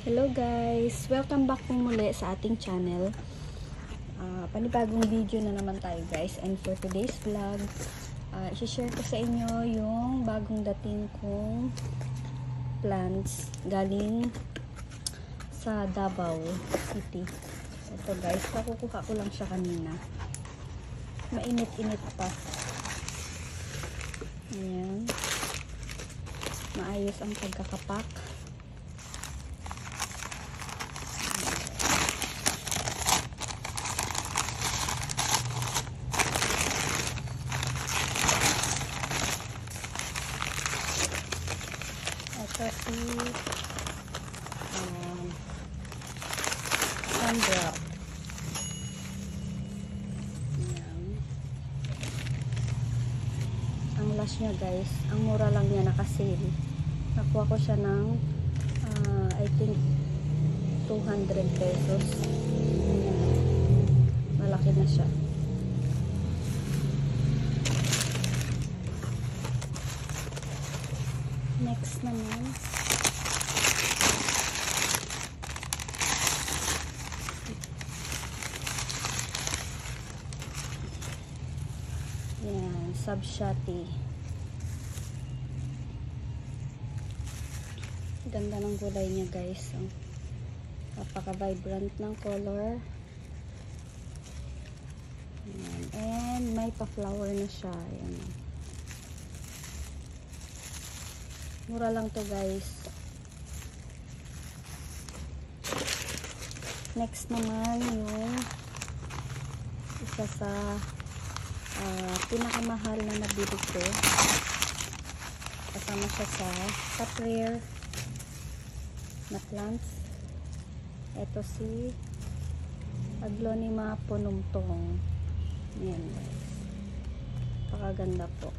Hello guys! Welcome back po muli sa ating channel. Panibagong video na naman tayo guys. And for today's vlog, i-share ko sa inyo yung bagong dating kong plants galing sa Davao City. Ito guys, nakukuha ko lang siya kanina. Mainit-init pa. Ayan. Maayos ang pagkakapak. Ito si Sandra. Ang last niya guys, ang mura lang niya naka-sale. Nakuha ko siya ng I think 200 pesos. Ayan. Malaki na siya. Next naman, yan, Subshati. Ganda ng gulay niya guys. Napaka-vibrant ng color. Yan. And may pa-flower na siya. Yan. Mura lang to guys. Next naman yung isa sa pinakamahal na nabili ko. Kasama siya sa top rare na plants. Ito si Aglonema punumtong. Yan guys. Pakaganda po.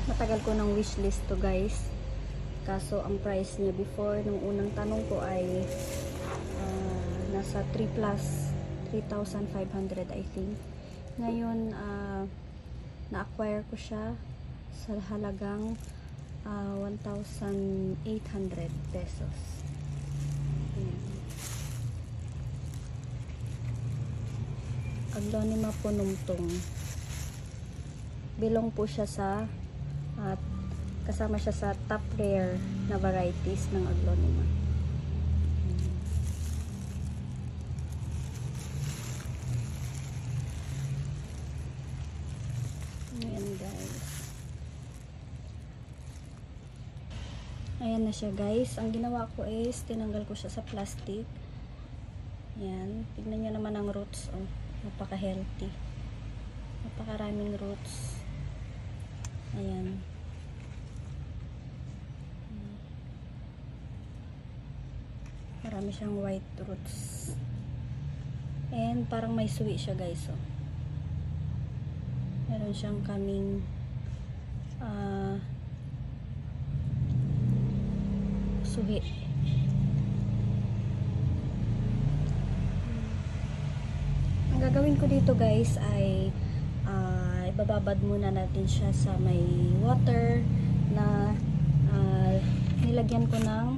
Matagal ko ng wishlist to guys. Kaso ang price niya before, nung unang tanong ko ay nasa 3,500 I think. Ngayon, na-acquire ko siya sa halagang 1,800 pesos. Aglonema punumtong. Bilong po siya sa at kasama siya sa top rare na varieties ng Aglonema. Ayan guys. Ayan na siya guys. Ang ginawa ko is tinanggal ko siya sa plastic. Ayan. Tignan nyo naman ang roots. Oh. Napaka healthy. Napakaraming roots. Ayan. Marami siyang white roots. And parang may suwi siya guys. Oh. Meron siyang kaming suwi. Ang gagawin ko dito guys ay ibababad muna natin siya sa may water na nilagyan ko ng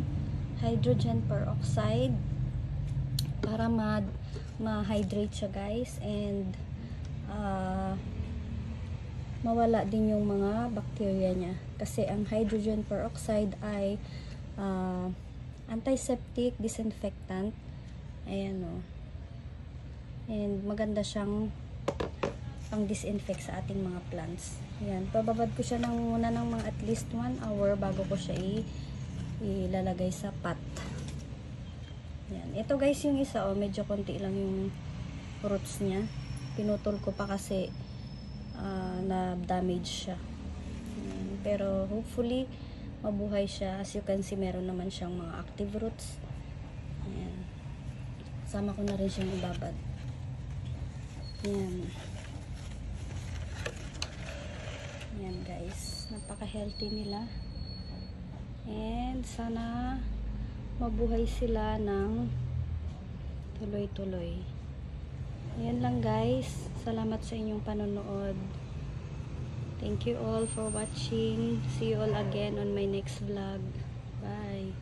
hydrogen peroxide para ma-hydrate siya guys, and mawala din yung mga bacteria niya kasi ang hydrogen peroxide ay antiseptic, disinfectant. Ayan o. And maganda siyang pang disinfect sa ating mga plants. Ayan, pababad ko siya muna ng mga at least 1 hour bago ko siya ilalagay sa pot. Ayan, ito guys yung isa, medyo konti lang yung roots niya. Pinutol ko pa kasi na damage siya. Ayan, pero hopefully mabuhay siya. As you can see, meron naman siyang mga active roots. Ayan, sama ko na rin siyang ibabad. Ayan. Ayan guys, napaka-healthy nila. And sana mabuhay sila ng tuloy-tuloy. Ayan lang guys. Salamat sa inyong panonood. Thank you all for watching. See you all again on my next vlog. Bye.